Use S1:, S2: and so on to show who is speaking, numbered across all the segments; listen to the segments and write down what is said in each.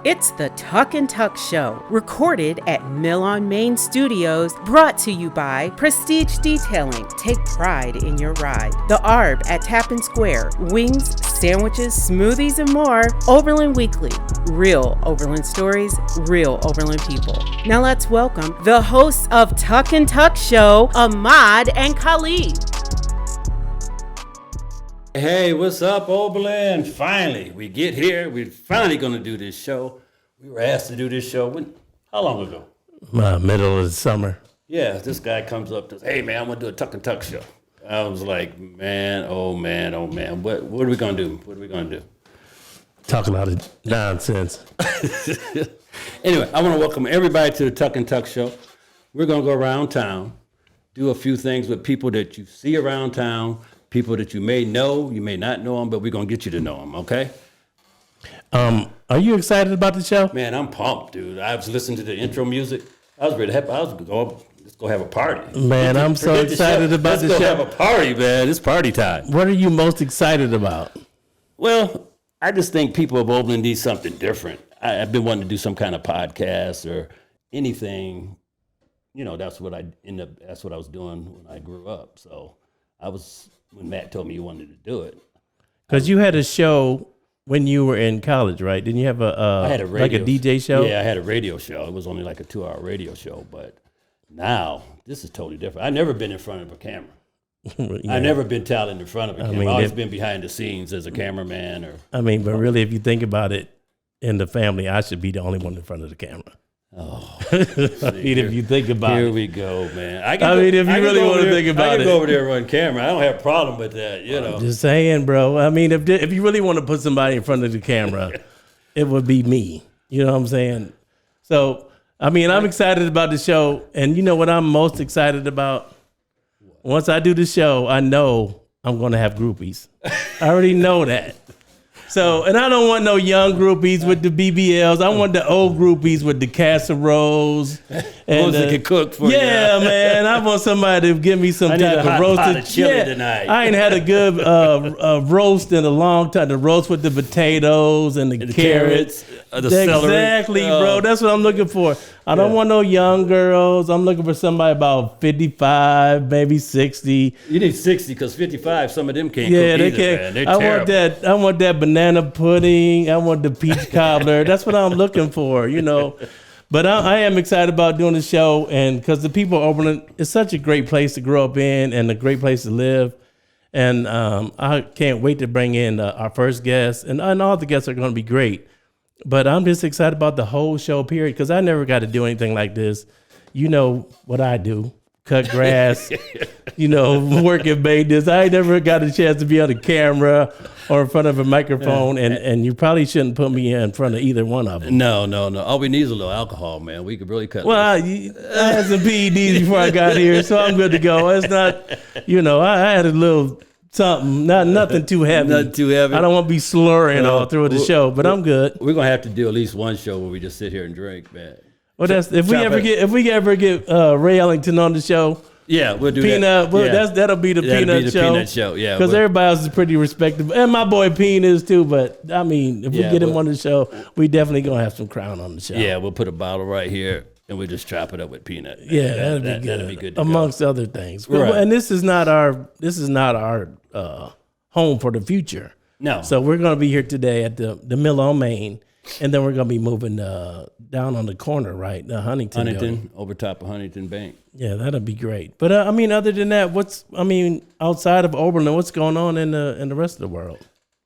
S1: It's the Tuck and Tuck Show, recorded at Mill on Main Studios, brought to you by Prestige Detailing. Take pride in your ride. The Arb at Tappan Square. Wings, sandwiches, smoothies, and more. Oberlin Weekly. Real Oberlin stories, real Oberlin people. Now let's welcome the hosts of Tuck and Tuck Show, Ahmad and Khalid.
S2: Hey, what's up, Oberlin? Finally, we get here. We're finally going to do this show. We were asked to do this show how long ago?
S3: Middle of the summer.
S2: Yeah, this guy comes up to, hey, man, I'm going to do a Tuck and Tuck show. I was like, man, oh, man. What are we going to do? What are we going to do?
S3: Talk a lot of nonsense.
S2: Anyway, I want to welcome everybody to the Tuck and Tuck show. We're going to go around town, do a few things with people that you see around town, people that you may know, you may not know them, but we're going to get you to know them, okay?
S3: Are you excited about the show?
S2: Man, I'm pumped, dude. I was listening to the intro music. I was ready to let's go have a party.
S3: Man, I'm so excited about the show.
S2: Let's go have a party, man. It's party time.
S3: What are you most excited about?
S2: Well, I just think people of Oberlin need something different. I've been wanting to do some kind of podcast or anything. You know, that's what I was doing when I grew up. So when Matt told me he wanted to do it.
S3: Because you had a show when you were in college, right? Didn't you have
S2: I had a radio,
S3: like a DJ show?
S2: Yeah, I had a radio show. It was only like a 2-hour radio show. But now, this is totally different. I've never been in front of a camera. Yeah. I've never been talent in front of a camera. I've always been behind the scenes as a cameraman. But
S3: really, if you think about it, in the family, I should be the only one in front of the camera.
S2: Oh,
S3: if you think about it.
S2: Here we go, man.
S3: If you really want to think about it.
S2: I can go over there and run camera. I don't have a problem with that, you know.
S3: I'm just saying, bro. If you really want to put somebody in front of the camera, it would be me. You know what I'm saying? So, I'm excited about the show. And you know what I'm most excited about? Once I do the show, I know I'm going to have groupies. I already know that. So, and I don't want no young groupies with the BBLs. I want the old groupies with the casseroles.
S2: And that can cook for you.
S3: Yeah, man. I want somebody to give me some type of roasted
S2: pot of chili tonight.
S3: I ain't had a good roast in a long time. The roast with the potatoes and the carrots.
S2: The celery.
S3: Exactly, bro. That's what I'm looking for. I don't want no young girls. I'm looking for somebody about 55, maybe 60.
S2: You need 60 because 55, some of them can't cook either, man. They're terrible.
S3: I want that banana pudding. I want the peach cobbler. That's what I'm looking for, you know. But I am excited about doing the show, and because the people of Oberlin, it's such a great place to grow up in and a great place to live. And I can't wait to bring in our first guest, and all the guests are going to be great. But I'm just excited about the whole show, period, because I never got to do anything like this. You know what I do. Cut grass, work in maintenance. I never got a chance to be on the camera or in front of a microphone, and you probably shouldn't put me in front of either one of them.
S2: No. All we need is a little alcohol, man. We could really cut.
S3: Well, I had some PEDs before I got here, so I'm good to go. It's not, I had a little something, nothing too heavy.
S2: Nothing too heavy.
S3: I don't want to be slurring all through the show, but I'm good.
S2: We're gonna have to do at least one show where we just sit here and drink, man.
S3: Well, if we ever get Ray Ellington on the show,
S2: yeah, we'll do
S3: Peanut,
S2: that.
S3: Well, that'll be the Peanut show.
S2: Peanut show, yeah.
S3: Because everybody else is pretty respectable, and my boy Peanut is too. But if we get him on the show, we definitely gonna have some Crown on the show.
S2: Yeah, we'll put a bottle right here, and we'll just chop it up with Peanut.
S3: Yeah, that'd be good. Amongst other things, right. And this is not our home for the future.
S2: No.
S3: So we're gonna be here today at the Mill on Main. And then we're going to be moving down on the corner, right? The Huntington,
S2: over top of Huntington Bank.
S3: Yeah, that'll be great. But other than that, outside of Oberlin, what's going on in the rest of the world?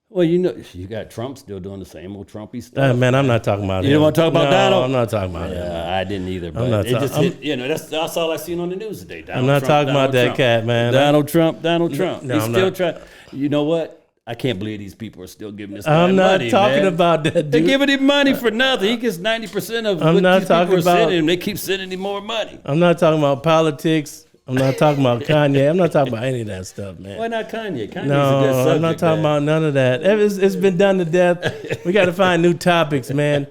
S2: Well, you got Trump still doing the same old Trumpy stuff.
S3: Man, I'm not talking about him.
S2: You don't want to talk about Donald?
S3: No, I'm not talking about him.
S2: I didn't either. But that's all I seen on the news today.
S3: I'm not talking about that cat, man.
S2: Donald Trump.
S3: No,
S2: He's still trying. You know what? I can't believe these people are still giving this guy money, man.
S3: I'm not talking about that, dude.
S2: They're giving him money for nothing. He gets 90% of what these people are sending him. They keep sending him more money.
S3: I'm not talking about politics. I'm not talking about Kanye. I'm not talking about any of that stuff, man.
S2: Why not Kanye? Kanye's a good
S3: No,
S2: subject,
S3: I'm not talking about none of that. It's been done to death. We got to find new topics, man.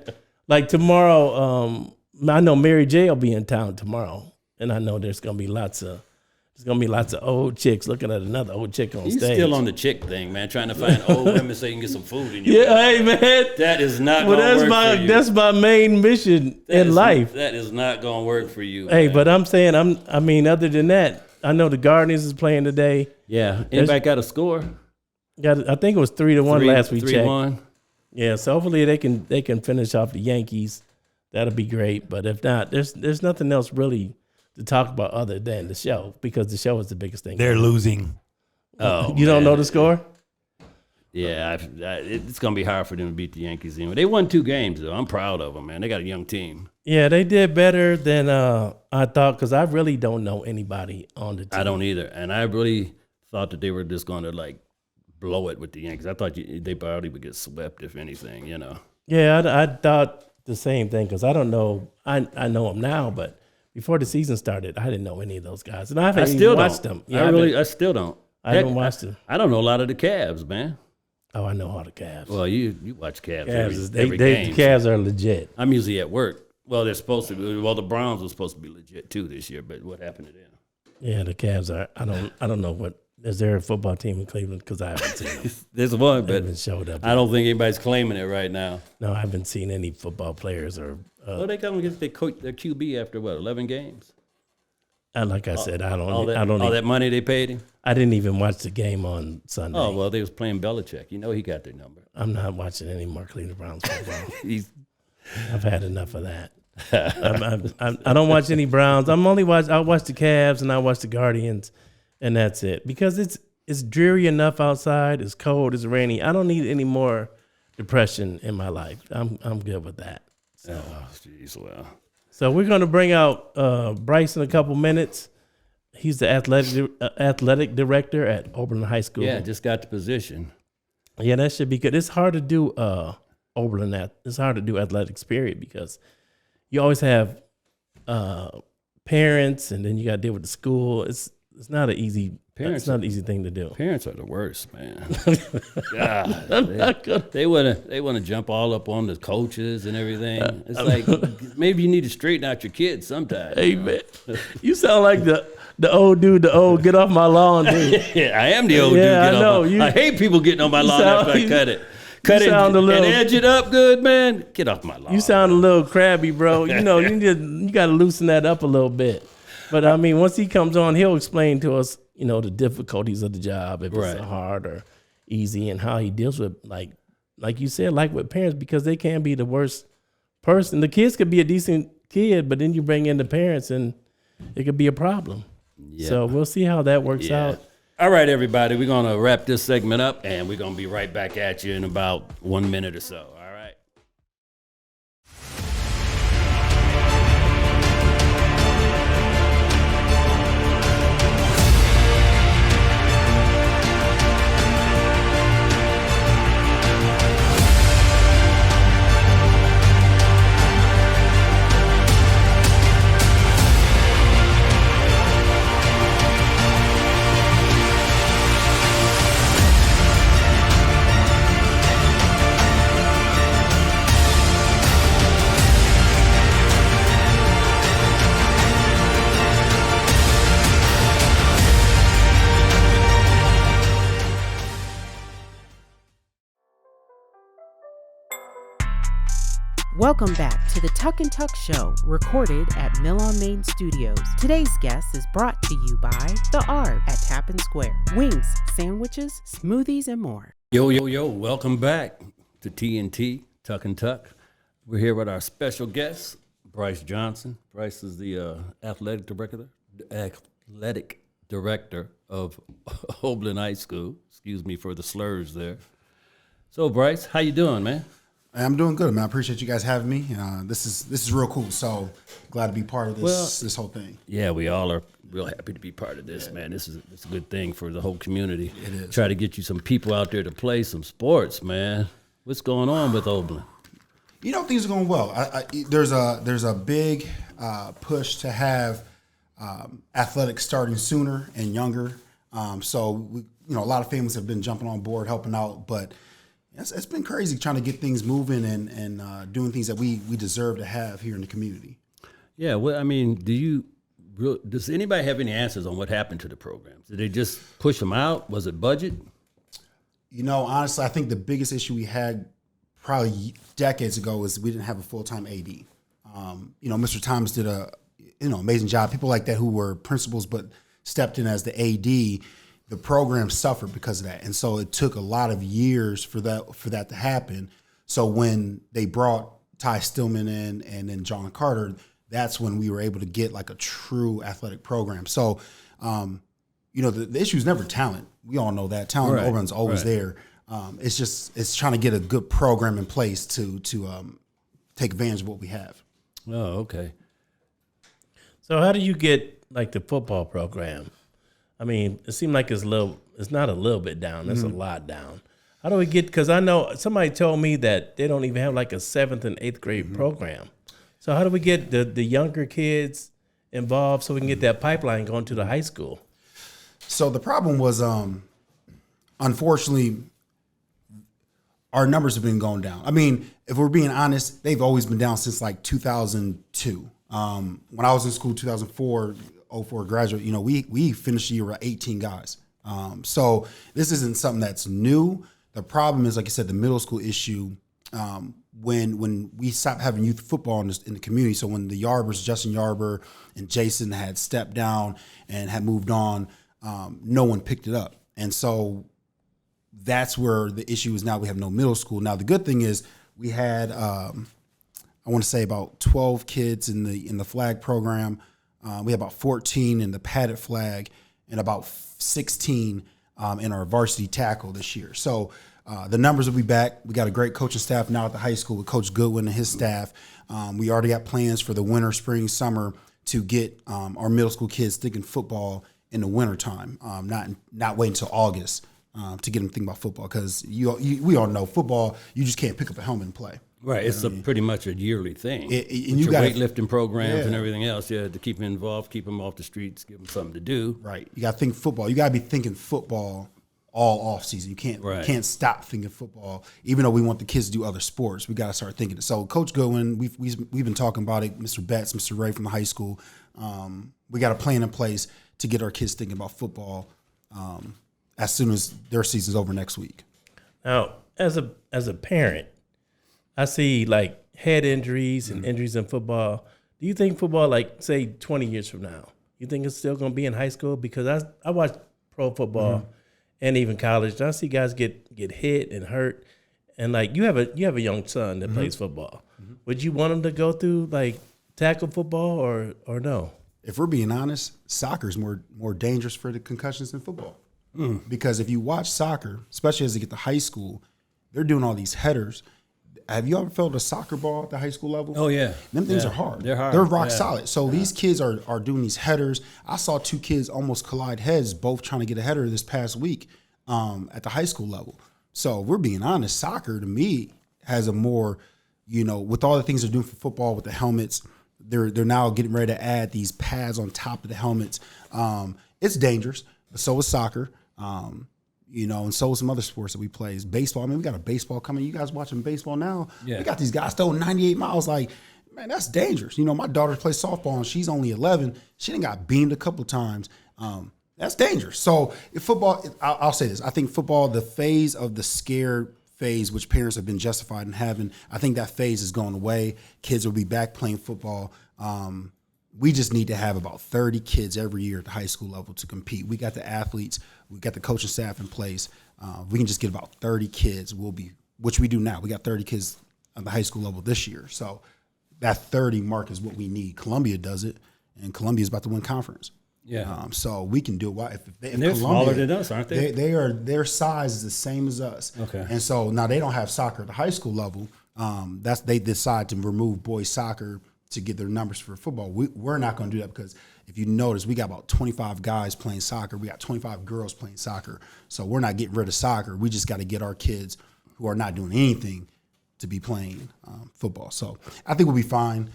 S3: Like tomorrow, I know Mary J will be in town tomorrow, and I know there's going to be lots of There's gonna be lots of old chicks looking at another old chick on
S2: You
S3: stage.
S2: still on the chick thing, man, trying to find old women so you can get some food in your
S3: Yeah, hey man.
S2: That is not
S3: Well,
S2: going to work for you.
S3: that's my main mission in life.
S2: That is not going to work for you.
S3: Hey,
S2: man.
S3: but I'm saying, other than that, I know the Guardians is playing today.
S2: Yeah. Anybody got a score?
S3: I think it was 3-1 last we checked.
S2: 3-1.
S3: Yeah, so hopefully they can finish off the Yankees. That'll be great. But if not, there's nothing else really to talk about other than the show, because the show is the biggest thing.
S4: They're losing.
S2: Oh,
S3: you don't know the score?
S2: Yeah, it's going to be hard for them to beat the Yankees anyway. They won 2 games, though. I'm proud of them, man. They got a young team.
S3: Yeah, they did better than I thought, because I really don't know anybody on the team.
S2: I don't either. And I really thought that they were just going to, like, blow it with the Yankees. I thought they probably would get swept, if anything, you know.
S3: Yeah, I thought the same thing, because I don't know. I know them now, but before the season started, I didn't know any of those guys. And I haven't even watched them. Yeah,
S2: I still don't.
S3: I haven't watched them.
S2: I don't know a lot of the Cavs, man.
S3: Oh, I know all the Cavs.
S2: Well, you watch Cavs,
S3: Cavs
S2: every game.
S3: the Cavs are legit.
S2: I'm usually at work. Well, they're supposed to be. Well, the Browns were supposed to be legit too this year, but what happened to them?
S3: Yeah, the Cavs are. I don't know what. Is there a football team in Cleveland? Because I haven't seen them.
S2: There's one,
S3: They
S2: but
S3: haven't showed up.
S2: I don't think anybody's claiming it right now.
S3: No, I haven't seen any football players or.
S2: Well, they come against their QB after what, 11 games?
S3: And like I said, I don't.
S2: All
S3: even,
S2: that money they paid him.
S3: I didn't even watch the game on Sunday.
S2: Oh well, they was playing Belichick. You know he got their number.
S3: I'm not watching any more Cleveland Browns football.
S2: He's
S3: I've had enough of that. I don't watch any Browns. I watch the Cavs and I watch the Guardians, and that's it. Because it's dreary enough outside. It's cold. It's rainy. I don't need any more depression in my life. I'm good with that. So,
S2: jeez, well.
S3: So we're going to bring out Bryce in a couple minutes. He's the athletic director at Oberlin High School.
S2: Yeah, just got the position.
S3: Yeah, that should be good. It's hard to do Oberlin. It's hard to do athletics, period, because you always have parents, and then you got to deal with the school. It's not an easy. It's not an easy thing to do.
S2: Parents are the worst, man. God, they want to jump all up on the coaches and everything. It's like maybe you need to straighten out your kids sometime.
S3: Hey man, you sound like the old dude. The old get off my lawn dude.
S2: Yeah, I am the old dude.
S3: Yeah, I know.
S2: I hate people getting on my lawn after I cut it. Cut it and edge it up good, man. Get off my lawn.
S3: You sound a little crabby, bro. You know, you got to loosen that up a little bit. But I mean, once he comes on, he'll explain to us, you know, the difficulties of the job, if it's hard or easy, and how he deals with, like you said, like with parents, because they can be the worst person. The kids could be a decent kid, but then you bring in the parents and it could be a problem. Yeah. So we'll see how that works out.
S2: All right, everybody, we're going to wrap this segment up, and we're going to be right back at you in about 1 minute or so. All right.
S1: Welcome back to the Tuck and Tuck Show, recorded at Mill on Main Studios. Today's guest is brought to you by The Arb at Tappan Square. Wings, sandwiches, smoothies, and more.
S2: Yo, welcome back to TNT, Tuck and Tuck. We're here with our special guest, Bryce Johnson. Bryce is the athletic director of Oberlin High School. Excuse me for the slurs there. So, Bryce, how you doing, man?
S5: I'm doing good, man. I appreciate you guys having me. This is real cool. So glad to be part of this whole thing.
S2: Yeah, we all are real happy to be part of this, man. It's a good thing for the whole community.
S5: It is.
S2: Try to get you some people out there to play some sports, man. What's going on with Oberlin?
S5: You know, things are going well. There's a big push to have athletics starting sooner and younger. So a lot of families have been jumping on board, helping out, but it's been crazy trying to get things moving and doing things that we deserve to have here in the community.
S2: Yeah, well, I mean, do does anybody have any answers on what happened to the programs? Did they just push them out? Was it budget?
S5: Honestly, I think the biggest issue we had probably decades ago was we didn't have a full-time AD. Mr. Thomas did a amazing job. People like that who were principals but stepped in as the AD, the program suffered because of that. And so it took a lot of years for that to happen. So when they brought Ty Stillman in and then John Carter, that's when we were able to get like a true athletic program. So, the issue is never talent. We all know that. Talent in Oberlin's always there. It's trying to get a good program in place to take advantage of what we have.
S2: Oh, okay.
S3: So how do you get like the football program? I mean, it seemed like it's not a little bit down. It's a lot down. How do we get, because I know somebody told me that they don't even have like a 7th and 8th grade program. So how do we get the younger kids involved so we can get that pipeline going to the high school?
S5: So the problem was, unfortunately, our numbers have been going down. I mean, if we're being honest, they've always been down since like 2002. When I was in school, 2004 graduate, we finished the year with 18 guys. So this isn't something that's new. The problem is, like I said, the middle school issue. When we stopped having youth football in the community, so when the Yarbers, Justin Yarber and Jason had stepped down and had moved on, no one picked it up. And so that's where the issue is now. We have no middle school. Now, the good thing is we had, I want to say about 12 kids in the flag program. We had about 14 in the padded flag and about 16 in our varsity tackle this year. So the numbers will be back. We got a great coaching staff now at the high school with Coach Goodwin and his staff. We already got plans for the winter, spring, summer to get our middle school kids thinking football in the wintertime, not wait until August to get them thinking about football, because we all know football, you just can't pick up a helmet and play.
S2: Right, it's pretty much a yearly thing.
S5: And
S2: you
S5: you
S2: got
S5: gotta,
S2: weightlifting programs and everything else, to keep them involved, keep them off the streets, give them something to do.
S5: Right, you got to think football. You got to be thinking football all off season. You can't stop thinking football. Even though we want the kids to do other sports, we got to start thinking it. So Coach Goodwin, we've been talking about it. Mr. Betts, Mr. Ray from the high school. We got a plan in place to get our kids thinking about football as soon as their season's over next week.
S3: Now, as a parent, I see like head injuries and injuries in football. Do you think football, like say 20 years from now, you think it's still going to be in high school? Because I watch pro football and even college, and I see guys get hit and hurt. And like you have a young son that plays football. Would you want him to go through like tackle football or no?
S5: If we're being honest, soccer is more dangerous for the concussions than football. Because if you watch soccer, especially as they get to high school, they're doing all these headers. Have you ever felt a soccer ball at the high school level?
S2: Oh, yeah.
S5: Them things are hard.
S2: They're hard.
S5: They're rock solid. So these kids are doing these headers. I saw 2 kids almost collide heads, both trying to get a header this past week at the high school level. So if we're being honest, soccer to me has a more, with all the things they're doing for football with the helmets, they're now getting ready to add these pads on top of the helmets. It's dangerous, but so is soccer. And so some other sports that we play is baseball. I mean, we got a baseball coming. You guys watching baseball now? Yeah. We got these guys throwing 98 miles. Like, man, that's dangerous. My daughter plays softball and she's only 11. She done got beamed a couple times. That's dangerous. So if football, I'll say this. I think football, the phase of the scared phase, which parents have been justified in having, I think that phase is going away. Kids will be back playing football. We just need to have about 30 kids every year at the high school level to compete. We got the athletes, we got the coaching staff in place. We can just get about 30 kids. Which we do now. We got 30 kids at the high school level this year. So that 30 mark is what we need. Columbia does it, and Columbia is about to win conference. Yeah. So we can do it.
S2: And they're smaller than us, aren't they?
S5: Their size is the same as us. Okay. And so now they don't have soccer at the high school level. They decide to remove boys soccer to get their numbers for football. We're not going to do that, because if you notice, we got about 25 guys playing soccer. We got 25 girls playing soccer. So we're not getting rid of soccer. We just got to get our kids who are not doing anything to be playing football. So I think we'll be fine.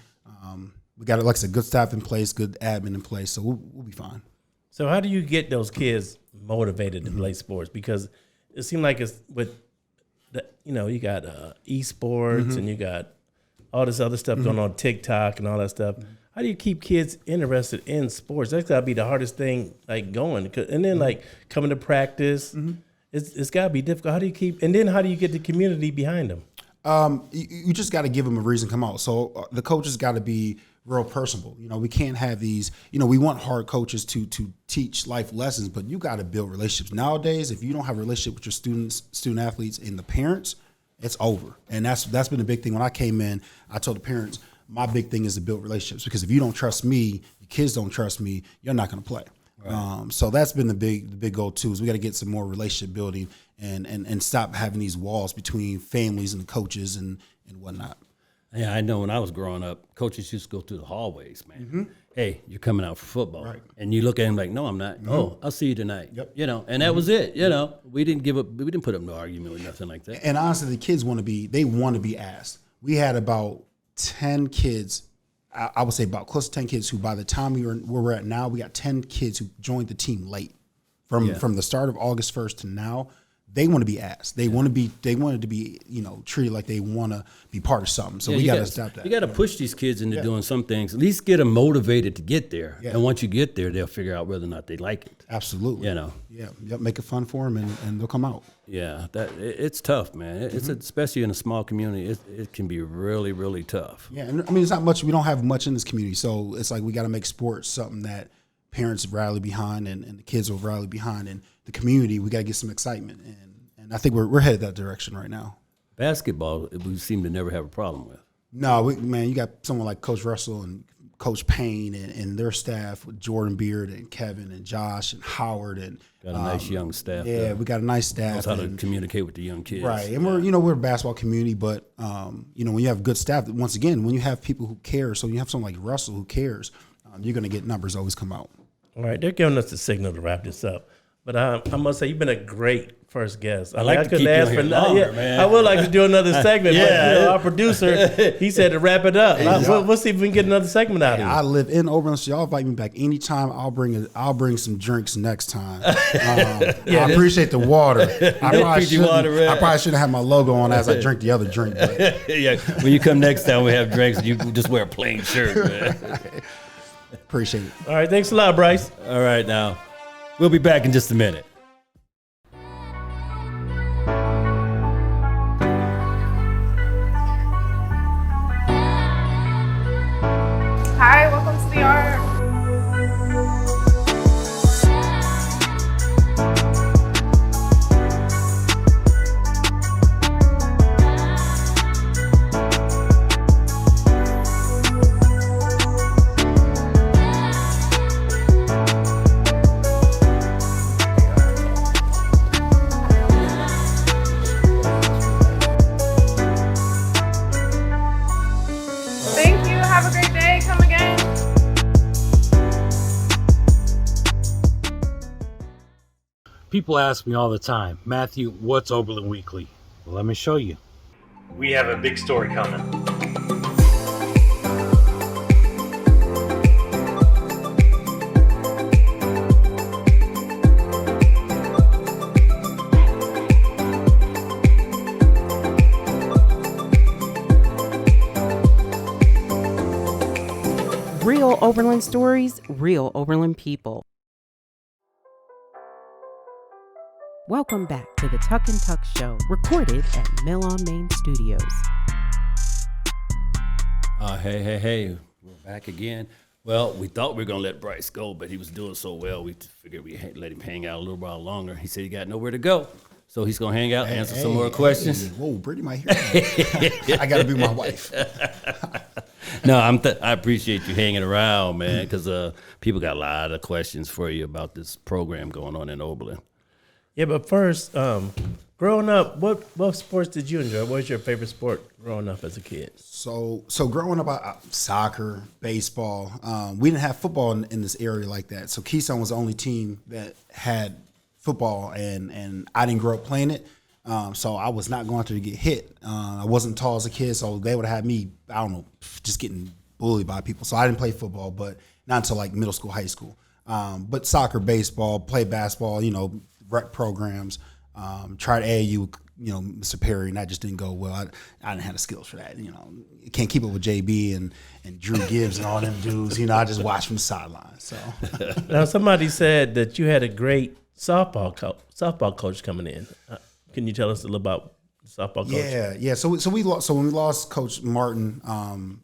S5: We got, like I said, good staff in place, good admin in place. So we'll be fine.
S3: So how do you get those kids motivated to play sports? Because it seemed like it's with, you got esports and you got all this other stuff going on TikTok and all that stuff. how do you keep kids interested in sports? That's got to be the hardest thing, like going. And then like coming to practice, it's got to be difficult. How do you get the community behind them?
S5: You just got to give them a reason to come out. So the coaches got to be real personable. We can't have these, we want hard coaches to teach life lessons, but you got to build relationships. Nowadays, if you don't have a relationship with your student athletes and the parents, it's over. And that's been a big thing. When I came in, I told the parents, my big thing is to build relationships, because if you don't trust me, your kids don't trust me, you're not going to play. Right. So that's been the big goal too, is we got to get some more relationship building and stop having these walls between families and the coaches and whatnot.
S2: Yeah, I know when I was growing up, coaches used to go through the hallways, man. Mm-hmm. Hey, you're coming out for football. Right. And you look at him like, no, I'm not. Mm-hmm. Oh, I'll see you tonight.
S5: Yep.
S2: And that was it. We didn't put up no argument or nothing like that.
S5: And honestly, the kids want to be asked. We had about 10 kids, I would say about close to 10 kids who, by the time where we're at now, we got 10 kids who joined the team late. From the start of August 1st to now, they want to be asked. They wanted to be, treated like they want to be part of something. So we got to stop that.
S2: You got to push these kids into doing some things. At least get them motivated to get there. Yeah. And once you get there, they'll figure out whether or not they like it.
S5: Absolutely. Yeah. Make it fun for them, and they'll come out.
S2: Yeah, it's tough, man. It's especially in a small community. It can be really, really tough.
S5: Yeah, and it's not much. We don't have much in this community, so it's like we got to make sports something that parents rally behind and the kids will rally behind, and the community, we got to get some excitement, and I think we're headed that direction right now.
S2: Basketball, we seem to never have a problem with.
S5: No, you got someone like Coach Russell and Coach Payne and their staff with Jordan Beard and Kevin and Josh and Howard and
S2: got a nice young staff.
S5: Yeah,
S2: there.
S5: We got a nice staff.
S2: Knows how to communicate with the young kids.
S5: Right, and we're a basketball community, but when you have good staff, once again, when you have people who care, so you have someone like Russell who cares, you're going to get numbers always come out.
S3: All right, they're giving us the signal to wrap this up. But I must say, you've been a great first guest.
S2: I like to keep you here longer, man.
S3: I would like to do another segment, but our producer, he said to wrap it up. We'll see if we can get another segment out of you.
S5: I live in Oberlin, so y'all invite me back anytime. I'll bring some drinks next time. I appreciate the water. I probably shouldn't have my logo on as I drink the other drink. But.
S2: Yeah, when you come next time, we have drinks. You just wear a plain shirt, man.
S5: Appreciate it.
S3: All right, thanks a lot, Bryce.
S2: All right, now. We'll be back in just a minute.
S4: Hi, welcome to the Arb. Thank you. Have a great day. Come again.
S6: People ask me all the time, Matthew, what's Oberlin Weekly? Well, let me show you. We have a big story coming.
S1: Real Oberlin stories, real Oberlin people. Welcome back to the Tuck and Tuck Show, recorded at Mill on Main Studios.
S2: Hey, we're back again. Well, we thought we were going to let Bryce go, but he was doing so well, we figured we'd let him hang out a little while longer. He said he got nowhere to go. So he's going to hang out, answer some more questions.
S5: Whoa, Brittany might hear I got to be my wife.
S2: No, I appreciate you hanging around, man, because people got a lot of questions for you about this program going on in Oberlin.
S3: Yeah, but first, growing up, what sports did you enjoy? What was your favorite sport growing up as a kid?
S5: So growing up, soccer, baseball. We didn't have football in this area like that. So Keystone was the only team that had football, and I didn't grow up playing it. So I was not going to get hit. I wasn't tall as a kid, so they would have had me, I don't know, just getting bullied by people. So I didn't play football, but not until like middle school, high school. But soccer, baseball, play basketball, rec programs, tried AAU Mr. Perry, and that just didn't go well. I didn't have the skills for that. You can't keep up with JB and Drew Gibbs and all them dudes. I just watch from the sidelines. So
S3: now somebody said that you had a great softball coach coming in. Can you tell us a little about the softball coach?
S5: Yeah. So when we lost Coach Martin, I'm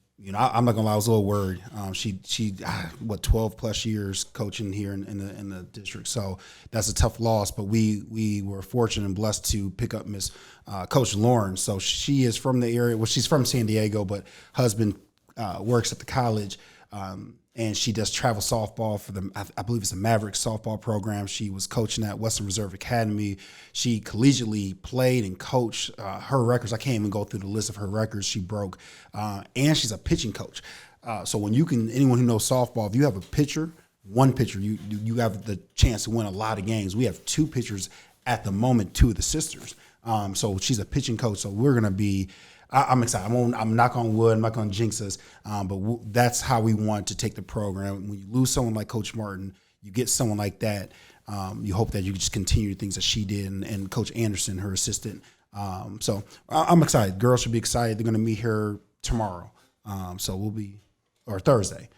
S5: not gonna lie, I was a little worried. She 12 plus years coaching here in the district, so that's a tough loss. But we were fortunate and blessed to pick up Miss Coach Lauren. So she is from the area. Well, she's from San Diego, but husband works at the college, and she does travel softball for I believe it's a Maverick softball program. She was coaching at Western Reserve Academy. She collegiately played and coached. Her records, I can't even go through the list of her records she broke. And she's a pitching coach. So anyone who knows softball, if you have one pitcher, you have the chance to win a lot of games. We have 2 pitchers at the moment, 2 of the sisters. So she's a pitching coach. So we're going to be, I'm excited. I'm knock on wood. I'm not going to jinx us. But that's how we want to take the program. When you lose someone like Coach Martin, you get someone like that. You hope that you just continue the things that she did, and Coach Anderson, her assistant. So I'm excited. Girls should be excited. They're going to meet her tomorrow. Or Thursday.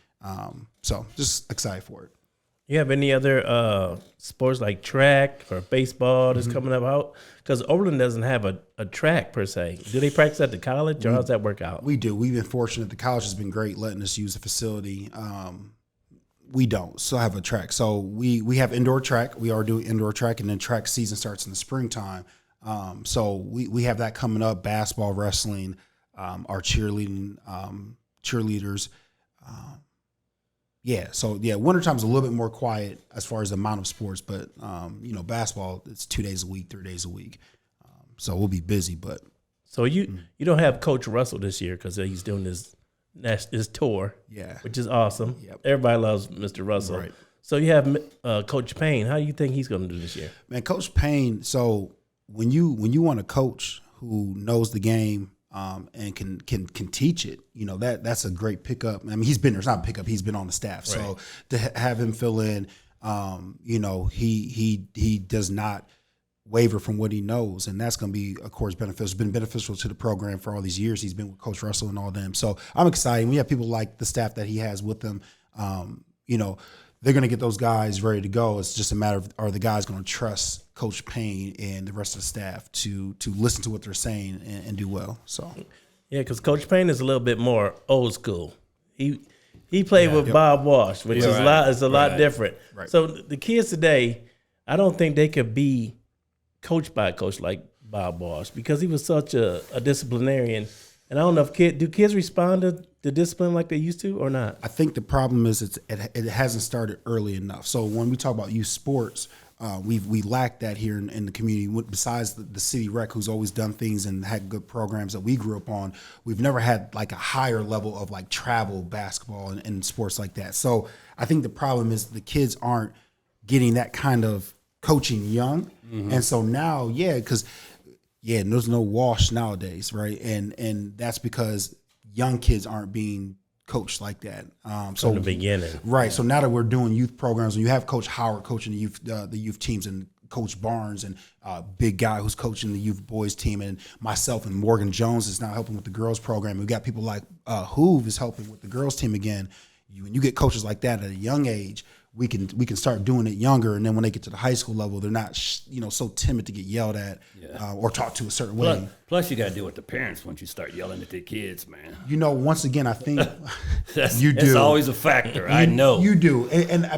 S5: So just excited for it.
S3: You have any other sports like track or baseball that's coming up out? Because Oberlin doesn't have a track per se. Do they practice at the college, or how's that work out?
S5: We do. We've been fortunate. The college has been great letting us use the facility. We don't still have a track. So we have indoor track. We are doing indoor track, and then track season starts in the springtime. So we have that coming up, basketball, wrestling, our cheerleading, cheerleaders. Wintertime's a little bit more quiet as far as the amount of sports, but basketball, it's 2 days a week, 3 days a week. So we'll be busy, but. So
S3: you don't have Coach Russell this year because he's doing his tour, which is awesome. Yep. Everybody loves Mr. Russell. Right. So you have Coach Payne. How do you think he's going to do this year?
S5: Man, Coach Payne, so when you want a coach who knows the game, and can teach it, that's a great pickup. I mean, he's been there. It's not a pickup. He's been on the staff. Right. So to have him fill in, he does not waver from what he knows, and that's going to be, of course, beneficial. It's been beneficial to the program for all these years. He's been with Coach Russell and all them. So I'm excited. We have people like the staff that he has with them. They're going to get those guys ready to go. It's just a matter of, are the guys going to trust Coach Payne and the rest of the staff to listen to what they're saying and do well. So,
S3: yeah, because Coach Payne is a little bit more old school. He played with Bob Walsh, which is a lot different. Right. So the kids today, I don't think they could be coached by a coach like Bob Walsh because he was such a disciplinarian. And I don't know if kids respond to the discipline like they used to or not? I
S5: think the problem is it hasn't started early enough. So when we talk about youth sports, we lack that here in the community. Besides the city rec, who's always done things and had good programs that we grew up on, we've never had like a higher level of like travel basketball and sports like that. So I think the problem is the kids aren't getting that kind of coaching young. Mm-hmm. And so now, because there's no Walsh nowadays, right? And that's because young kids aren't being coached like that.
S3: From the beginning.
S5: Right. Yeah. So now that we're doing youth programs, and you have Coach Howard coaching the youth teams, and Coach Barnes and big guy who's coaching the youth boys team, and myself and Morgan Jones is now helping with the girls program. We've got people like Hoove is helping with the girls team again. When you get coaches like that at a young age, we can start doing it younger, and then when they get to the high school level, they're not so timid to get yelled at or talked to a certain way.
S2: Plus, you got to deal with the parents once you start yelling at their kids, man.
S5: Once again, I think
S2: you do. It's always a factor. I know
S5: you do.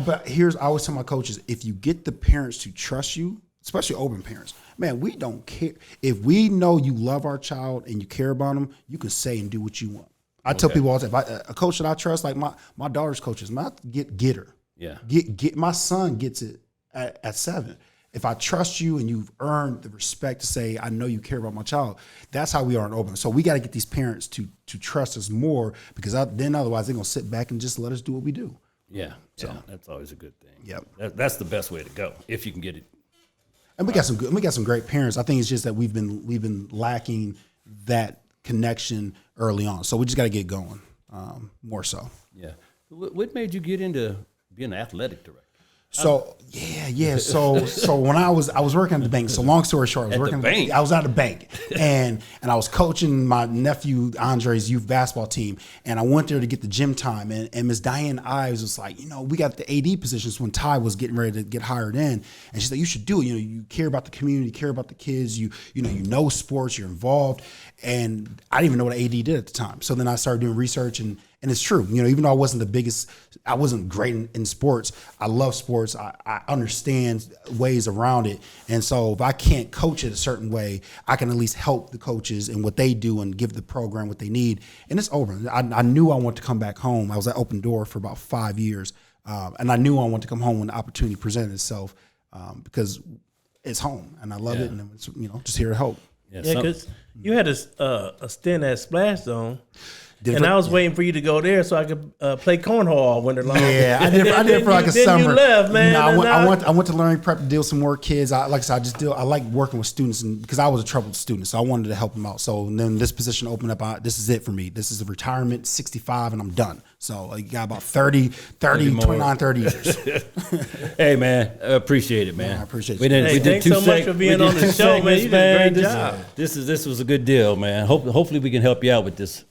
S5: But I always tell my coaches, if you get the parents to trust you, especially Oberlin parents, man, we don't care. If we know you love our child and you care about them, you can say and do what you want. I tell people all the time, a coach that I trust, like my daughter's coaches, get her. Yeah. Get my son gets it at 7. If I trust you and you've earned the respect to say, I know you care about my child, that's how we are in Oberlin. So we got to get these parents to trust us more, because then otherwise they're going to sit back and just let us do what we do.
S2: Yeah. So that's always a good thing. Yep. That's the best way to go if you can get it.
S5: And we got some great parents. I think it's just that we've been lacking that connection early on. So we just got to get going more so.
S2: Yeah. What made you get into being an athletic director?
S5: So yeah. So when I was working at the bank. So long story short, I was working
S2: the bank.
S5: I was at the bank, and I was coaching my nephew Andre's youth basketball team, and I went there to get the gym time, and Miss Diane Ives was like, we got the AD positions when Ty was getting ready to get hired in, and she's like, you should do it. You care about the community, care about the kids, you know sports, you're involved, and I didn't even know what AD did at the time. So then I started doing research and it's true, even though I wasn't great in sports, I love sports. I understand ways around it. And so if I can't coach it a certain way, I can at least help the coaches and what they do and give the program what they need. And it's over. I knew I wanted to come back home. I was at Open Door for about 5 years. And I knew I wanted to come home when the opportunity presented itself because it's home and I love it. And it's, just here to help.
S3: Yeah, because you had a stint at Splash Zone. And I was waiting for you to go there so I could play cornhole all winter long.
S5: Yeah, I did for like a summer.
S3: Then you left, man.
S5: I went to learning prep to deal with some more kids. I like working with students, and because I was a troubled student, so I wanted to help them out. So then this position opened up. This is it for me. This is a retirement, 65, and I'm done. So I got about 30 years.
S2: Hey, man, I appreciate it, man.
S5: Yeah, I appreciate
S2: we
S5: you.
S2: did
S3: Thanks so much for being on the show, man. You did a great job.
S2: This was a good deal, man. Hopefully we can help you out with this.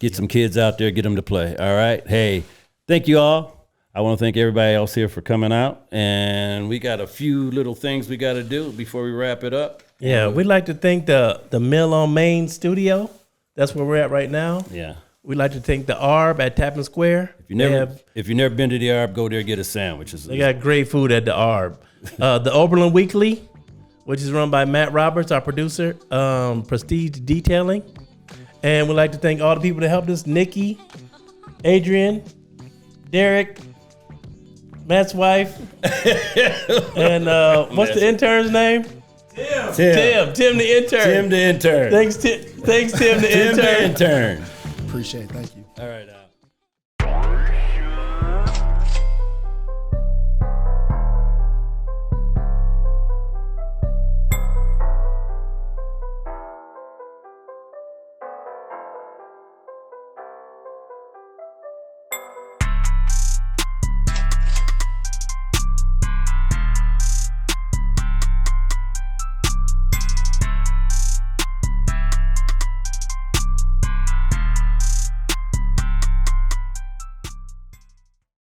S2: Get some kids out there, get them to play. All right. Hey, thank you all. I want to thank everybody else here for coming out. And we got a few little things we got to do before we wrap it up.
S3: Yeah, we'd like to thank the Mill on Main studio. That's where we're at right now.
S2: Yeah.
S3: We'd like to thank the ARB at Tappan Square.
S2: If you've never been to the ARB, go there, get a sandwich.
S3: They got great food at the ARB. The Oberlin Weekly, which is run by Matt Roberts, our producer, Prestige Detailing. And we'd like to thank all the people that helped us: Nikki, Adrian, Derreck, Matt's wife, and what's the intern's name? Tim the intern.
S2: Tim the intern.
S3: Thanks, Tim the intern.
S2: Tim the intern.
S5: Appreciate it. Thank you.
S2: All right.